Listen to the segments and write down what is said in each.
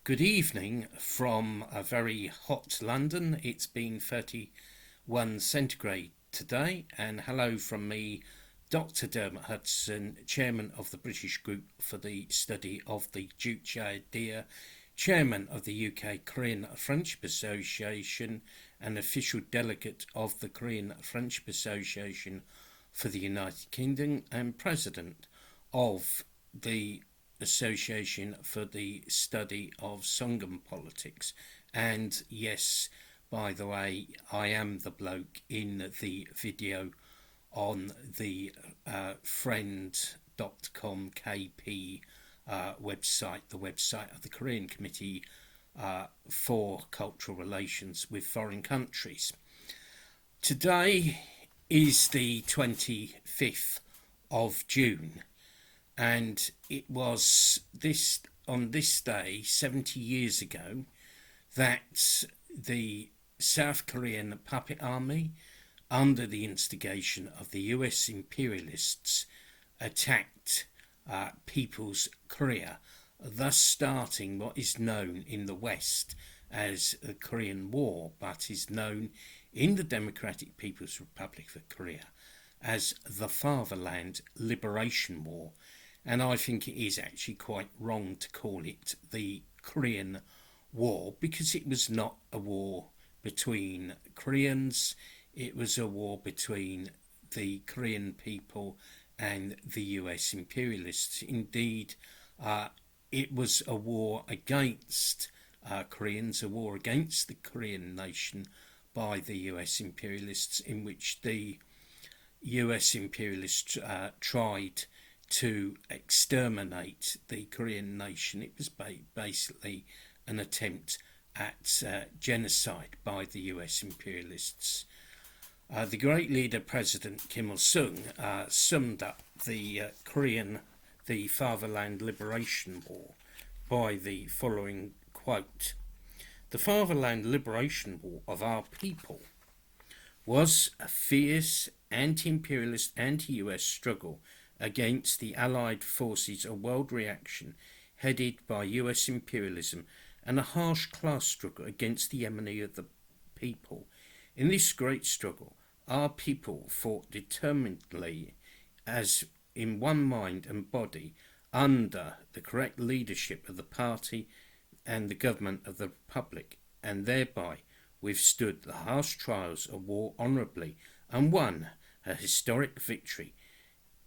Good evening from a very hot London. It's been 31 centigrade today, and hello from me, Dr. Dermot Hudson, Chairman of the British Group for the Study of the Juche Idea, Chairman of the UK Korean Friendship Association, and official delegate of the Korean Friendship Association for the United Kingdom, and President of the Association for the Study of Sungam Politics. And yes, by the way, I am the bloke in the video on the friend.com KP website, the website of the Korean Committee for Cultural Relations with Foreign Countries. Today is the 25th of June. And it was on this day, 70 years ago, that the South Korean puppet army, under the instigation of the US Imperialists, attacked People's Korea, thus starting what is known in the West as the Korean War, but is known in the Democratic People's Republic of Korea as the Fatherland Liberation War. And I think it is actually quite wrong to call it the Korean War, because it was not a war between Koreans. It was a war between the Korean people and the US imperialists. Indeed, it was a war against Koreans, a war against the Korean nation by the US imperialists, in which the US imperialists tried to exterminate the Korean nation. It was basically an attempt at genocide by the US imperialists. The great leader, President Kim Ilsung, summed up the Fatherland Liberation War by the following quote: "The Fatherland Liberation War of our people was a fierce anti-imperialist, anti-US struggle against the Allied forces, a world reaction headed by US imperialism, and a harsh class struggle against the enemy of the people. In this great struggle, our people fought determinedly as in one mind and body, under the correct leadership of the party and the government of the Republic, and thereby withstood the harsh trials of war honourably and won a historic victory,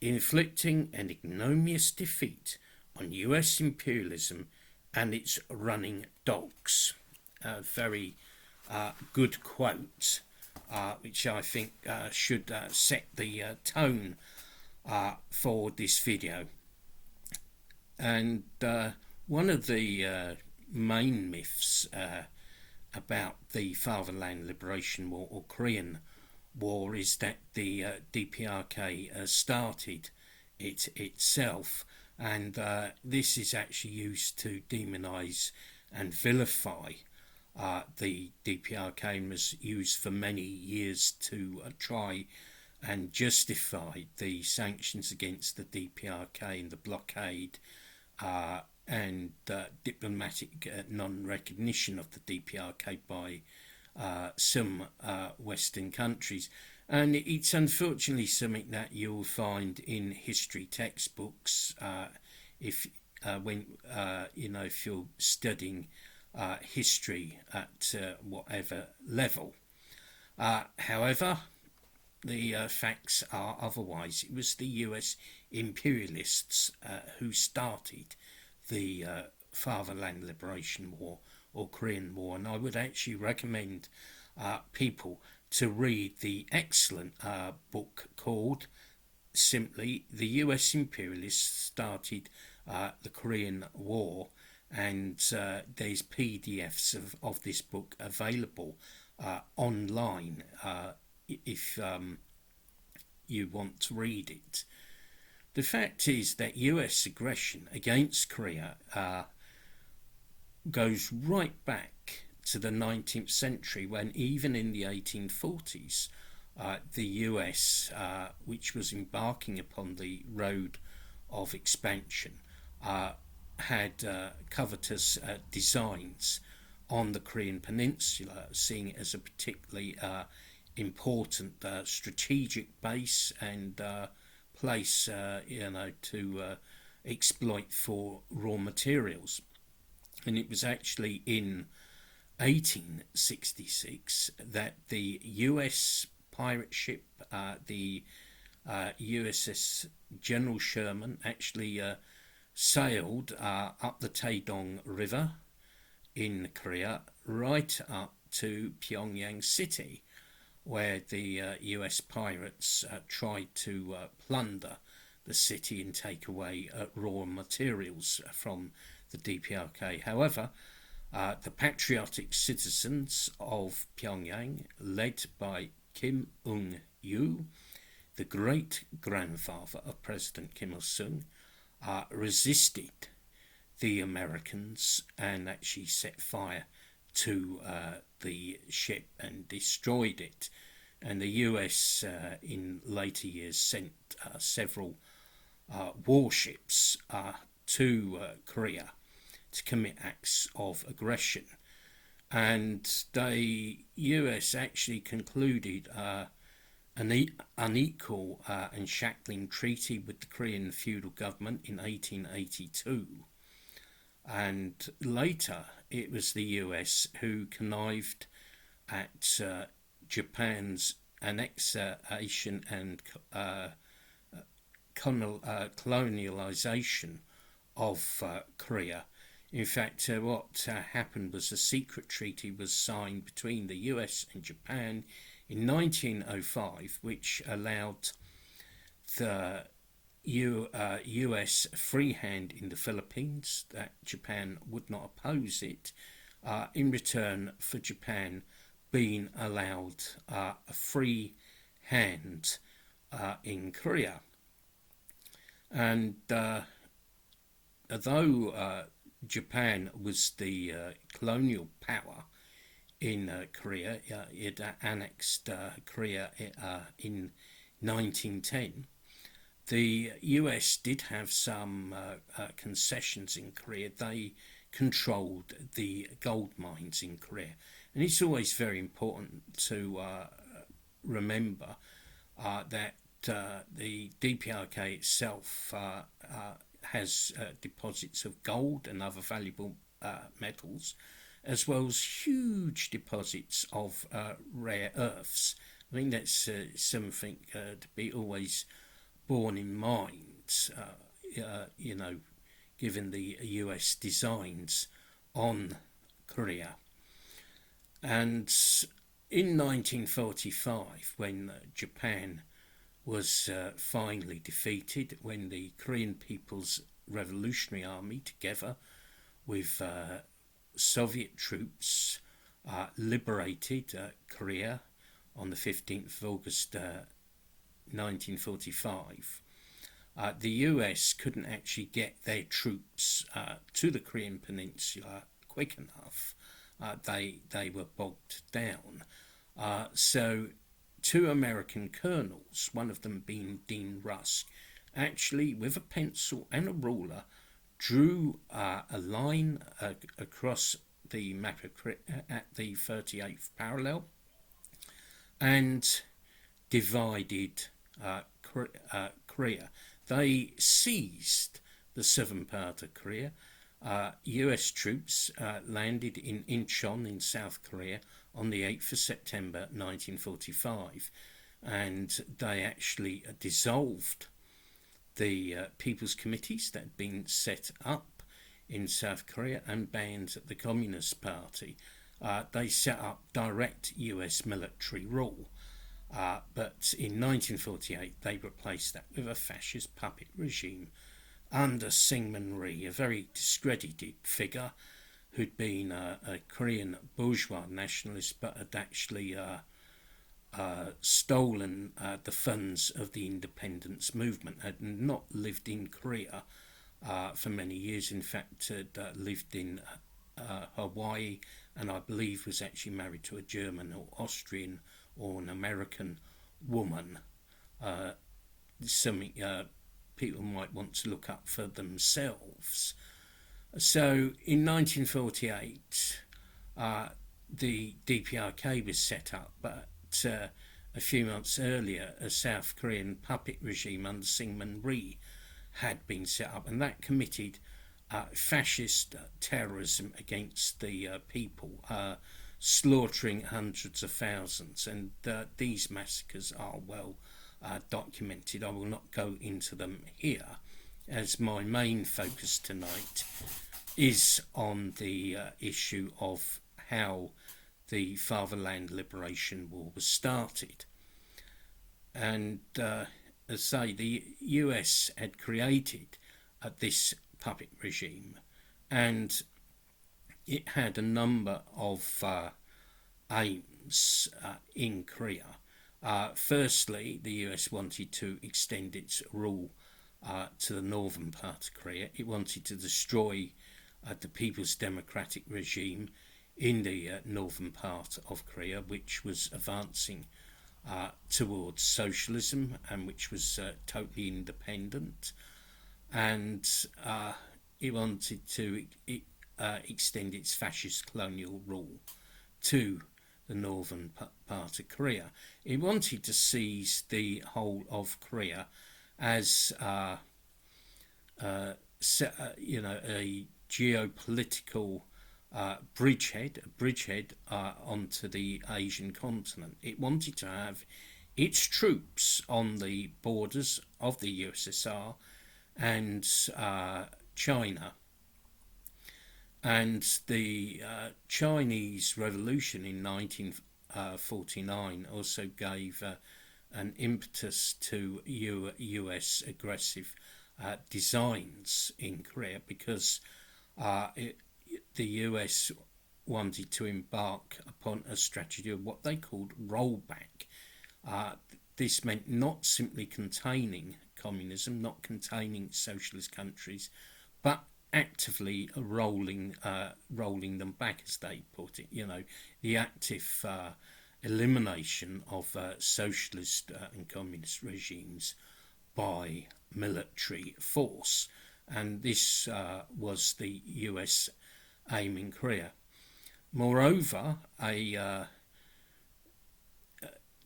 inflicting an ignominious defeat on US imperialism and its running dogs." A very good quote, which I think should set the tone for this video. And one of the main myths about the Fatherland Liberation War, or Korean War, is that the DPRK started it itself, and this is actually used to demonise and vilify the DPRK, and was used for many years to try and justify the sanctions against the DPRK and the blockade and diplomatic non-recognition of the DPRK by some Western countries. And it's unfortunately something that you'll find in history textbooks if you're studying history at whatever level. However, the facts are otherwise. It was the US imperialists who started the Fatherland Liberation War, or Korean War, and I would actually recommend people to read the excellent book called simply "The US Imperialists Started the Korean War," and there's PDFs of this book available online if you want to read it. The fact is that US aggression against Korea goes right back to the 19th century, when even in the 1840s the US, which was embarking upon the road of expansion, had covetous designs on the Korean Peninsula, seeing it as a particularly important strategic base and place, to exploit for raw materials. And it was actually in 1866 that the US pirate ship, the USS General Sherman, actually sailed up the Taedong River in Korea right up to Pyongyang City, where the US pirates tried to plunder the city and take away raw materials from the DPRK. However, the patriotic citizens of Pyongyang, led by Kim Ilsung, the great-grandfather of President Kim Ilsung, resisted the Americans and actually set fire to the ship and destroyed it. And the US in later years sent several warships to Korea to commit acts of aggression. And the US actually concluded an unequal and shackling treaty with the Korean feudal government in 1882. And later it was the US who connived at Japan's annexation and colonialization of Korea. In fact, what happened was a secret treaty was signed between the US and Japan in 1905, which allowed the US free hand in the Philippines, that Japan would not oppose it, in return for Japan being allowed a free hand in Korea. And although Japan was the colonial power in Korea, it annexed Korea in 1910. The US did have some concessions in Korea. They controlled the gold mines in Korea. And it's always very important to remember that the DPRK itself has deposits of gold and other valuable metals, as well as huge deposits of rare earths. I think that's something to be always borne in mind, given the US designs on Korea. And in 1945, when Japan was finally defeated, when the Korean People's Revolutionary Army, together with Soviet troops, liberated Korea on the 15th of August 1945, the US couldn't actually get their troops to the Korean Peninsula quick enough. They were bogged down. So two American colonels, one of them being Dean Rusk, actually with a pencil and a ruler drew a line across the map of at the 38th parallel and divided Korea. They seized the southern part of Korea. US troops landed in Incheon in South Korea on the 8th of September 1945, and they actually dissolved the People's Committees that had been set up in South Korea and banned the Communist Party. They set up direct US military rule, but in 1948 they replaced that with a fascist puppet regime under Syngman Rhee, a very discredited figure who'd been a Korean bourgeois nationalist but had actually stolen the funds of the independence movement, had not lived in Korea for many years. In fact, had lived in Hawaii, and I believe was actually married to a German or Austrian or an American woman. Something people might want to look up for themselves. So in 1948, the DPRK was set up, but a few months earlier, a South Korean puppet regime under Syngman Rhee had been set up, and that committed fascist terrorism against the people, slaughtering hundreds of thousands. And these massacres are well documented. I will not go into them here, as my main focus tonight is on the issue of how the Fatherland Liberation War was started. And as I say, the US had created this puppet regime, and it had a number of aims in Korea. Firstly, the US wanted to extend its rule to the northern part of Korea. It wanted to destroy the People's Democratic regime in the northern part of Korea, which was advancing towards socialism and which was totally independent. And it wanted to extend its fascist colonial rule to the northern part of Korea. It wanted to seize the whole of Korea as a geopolitical bridgehead onto the Asian continent. It wanted to have its troops on the borders of the USSR and China. And the Chinese Revolution in 1949 also gave an impetus to US aggressive designs in Korea, because the US wanted to embark upon a strategy of what they called rollback. This meant not simply containing communism, not containing socialist countries, but actively rolling them back, as they put it. The active elimination of socialist and communist regimes by military force. And this was the US aim in Korea. Moreover, a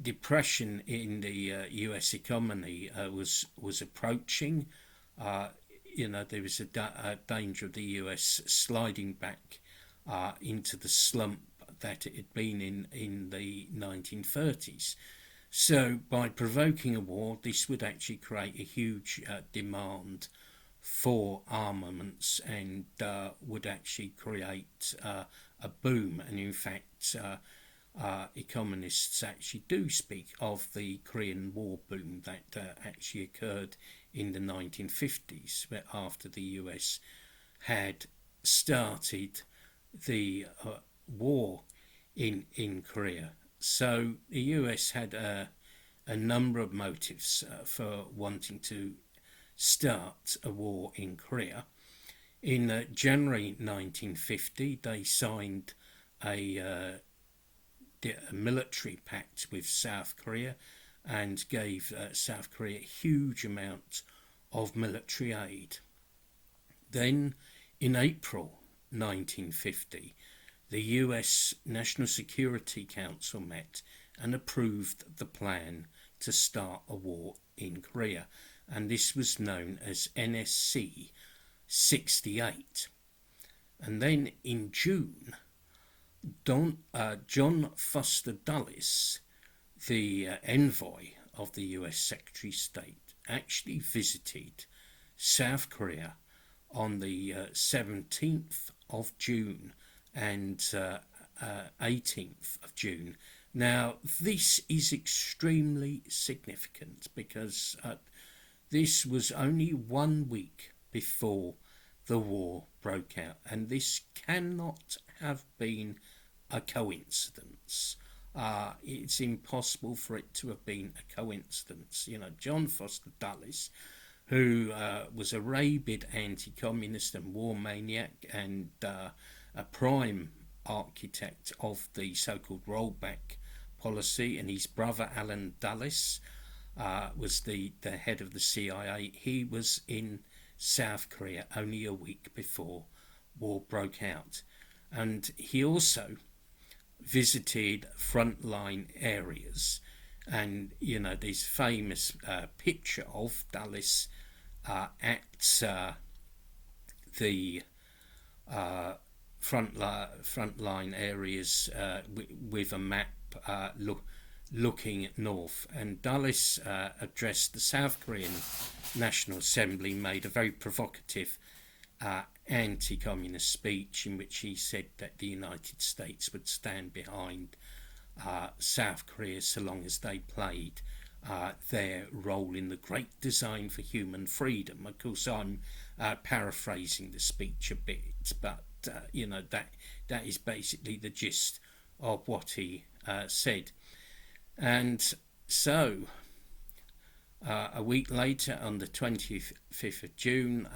depression in the US economy was approaching. There was a danger of the US sliding back into the slump that it had been in the 1930s. So by provoking a war, this would actually create a huge demand for armaments and would actually create a boom. And in fact, economists actually do speak of the Korean War boom that actually occurred in the 1950s, after the US had started the war in Korea. So the US had a number of motives for wanting to start a war in Korea. In January 1950, they signed a military pact with South Korea and gave South Korea a huge amount of military aid. Then, in April 1950, the US National Security Council met and approved the plan to start a war in Korea, and this was known as NSC 68. And then in June, John Foster Dulles, the envoy of the US Secretary of State, actually visited South Korea on the 17th of June and 18th of June. Now, this is extremely significant because this was only 1 week before the war broke out, and this cannot have been a coincidence. It's impossible for it to have been a coincidence. John Foster Dulles, who was a rabid anti-communist and war maniac and a prime architect of the so-called rollback policy, and his brother Alan Dulles was the head of the CIA. He was in South Korea only a week before war broke out. And he also visited frontline areas, and this famous picture of Dulles at the frontline areas with a map looking north. And Dulles addressed the South Korean National Assembly, made a very provocative anti-communist speech in which he said that the United States would stand behind South Korea so long as they played their role in the great design for human freedom. Of course, I'm paraphrasing the speech a bit, but that is basically the gist of what he said. And so, a week later, on the 25th of June,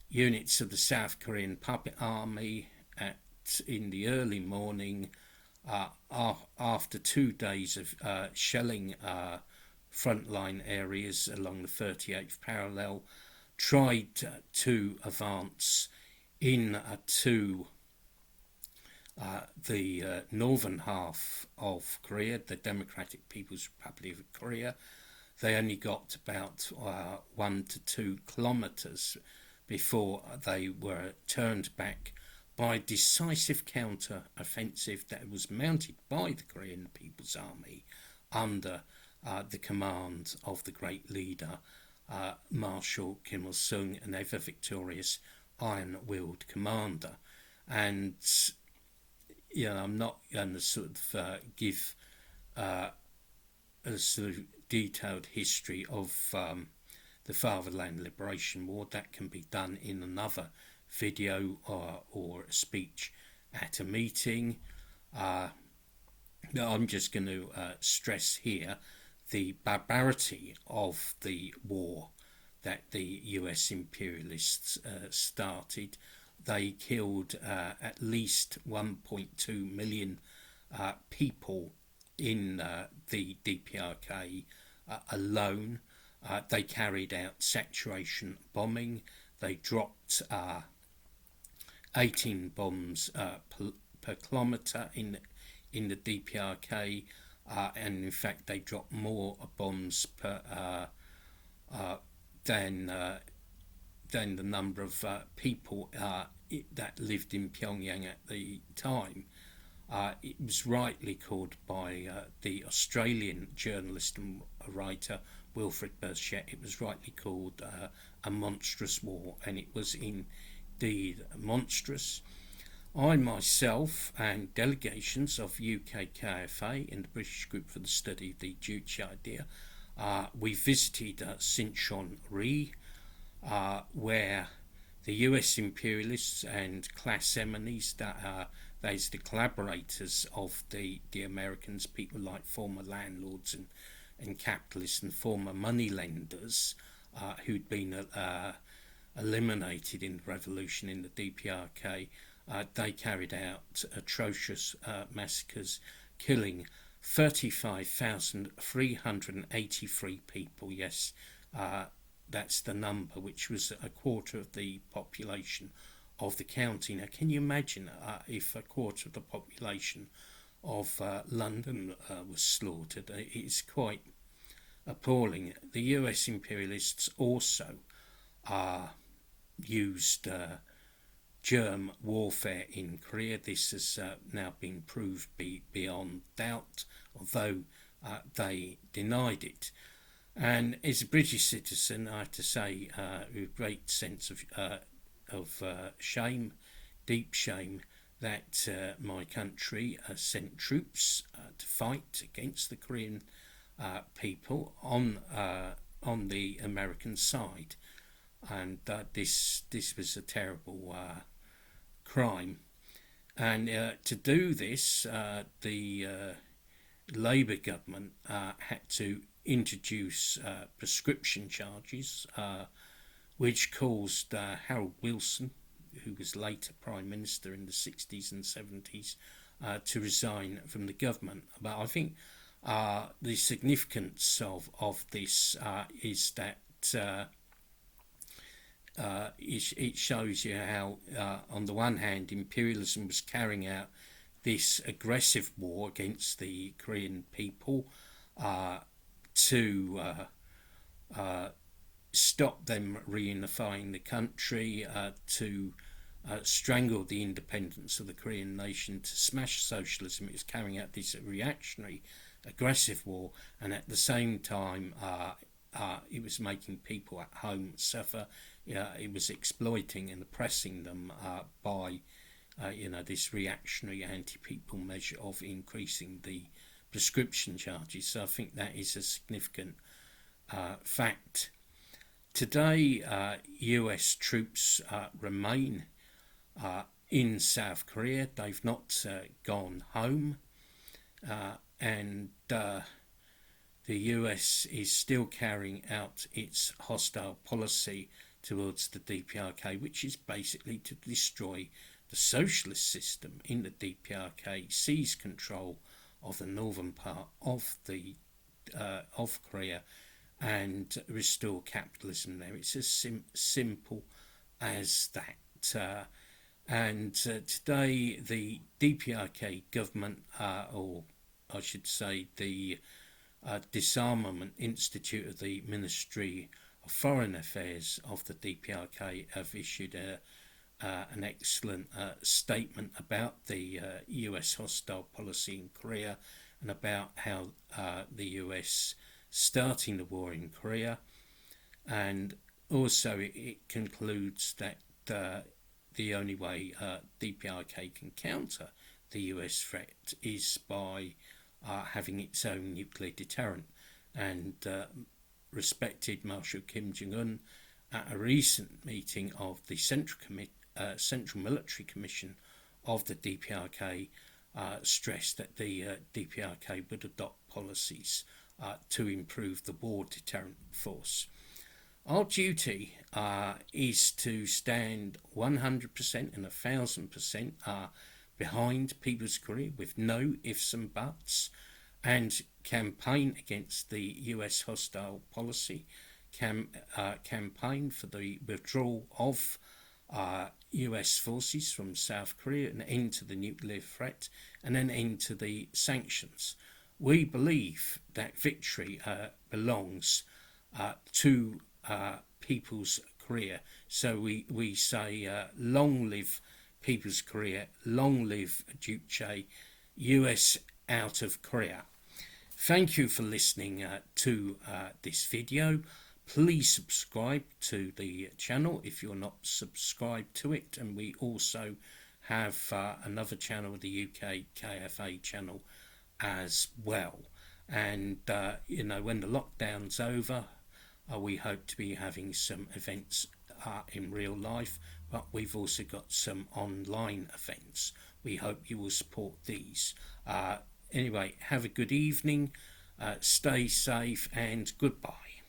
units of the South Korean Puppet Army in the early morning, after 2 days of shelling frontline areas along the 38th parallel, tried to advance into the northern half of Korea, the Democratic People's Republic of Korea. They only got about 1 to 2 kilometers before they were turned back by a decisive counter-offensive that was mounted by the Korean People's Army under the command of the great leader, Marshal Kim Ilsung, an ever victorious iron-willed commander. And I'm not going to sort of give a sort of detailed history of the Fatherland Liberation War. That can be done in another video or a speech at a meeting. I'm just going to stress here the barbarity of the war that the US Imperialists started. They killed at least 1.2 million people in the DPRK alone. They carried out saturation bombing. They dropped 18 bombs per kilometre in the DPRK, and in fact they dropped more bombs per than the number of people that lived in Pyongyang at the time. It was rightly called by the Australian journalist and writer Wilfred Burchett, it was rightly called a monstrous war, and it was indeed monstrous. I myself and delegations of UK KFA in the British Group for the Study of the Juche Idea, we visited Sinchon-ri, where the US imperialists and class enemies, those the collaborators of the Americans, people like former landlords and capitalists and former moneylenders who'd been eliminated in the revolution in the DPRK, they carried out atrocious massacres, killing 35,383 people. Yes, that's the number, which was a quarter of the population of the county. Now, can you imagine if a quarter of the population of London was slaughtered? It's quite appalling. The US imperialists also used germ warfare in Korea. This has now been proved beyond doubt, although they denied it. And as a British citizen, I have to say, with a great sense of shame, deep shame, that my country sent troops to fight against the Korean people on the American side, and this was a terrible crime. And to do this, the Labour government had to introduce prescription charges, which caused Harold Wilson, who was later Prime Minister in the 60s and 70s, to resign from the government. But I think the significance of this is that it shows you how, on the one hand, imperialism was carrying out this aggressive war against the Korean people to stop them reunifying the country, to strangle the independence of the Korean nation, to smash socialism. It was carrying out this reactionary, aggressive war, and at the same time, it was making people at home suffer. It was exploiting and oppressing them by, this reactionary anti-people measure of increasing the prescription charges. So I think that is a significant fact. Today, US troops remain in South Korea. They've not gone home, and the US is still carrying out its hostile policy towards the DPRK, which is basically to destroy the socialist system in the DPRK, seize control of the northern part of the of Korea, and restore capitalism there. It's as simple as that. And today the DPRK government, or I should say the Disarmament Institute of the Ministry of Foreign Affairs of the DPRK, have issued an excellent statement about the US hostile policy in Korea, and about how the US starting the war in Korea. And also it concludes that the only way DPRK can counter the US threat is by having its own nuclear deterrent. And respected Marshal Kim Jong-un, at a recent meeting of the Central Military Commission of the DPRK, stressed that the DPRK would adopt policies to improve the war deterrent force. Our duty is to stand 100% and 1,000% behind People's Korea, with no ifs and buts, and campaign against the US hostile policy, campaign for the withdrawal of US forces from South Korea, an end to the nuclear threat, and an end to the sanctions. We believe that victory belongs to People's Korea. So we say, long live People's Korea, long live Duke Che, US out of Korea. Thank you for listening to this video. Please subscribe to the channel if you're not subscribed to it, and we also have another channel, the UK KFA channel, as well. And when the lockdown's over, we hope to be having some events in real life, but we've also got some online events. We hope you will support these. Anyway, have a good evening, stay safe, and goodbye.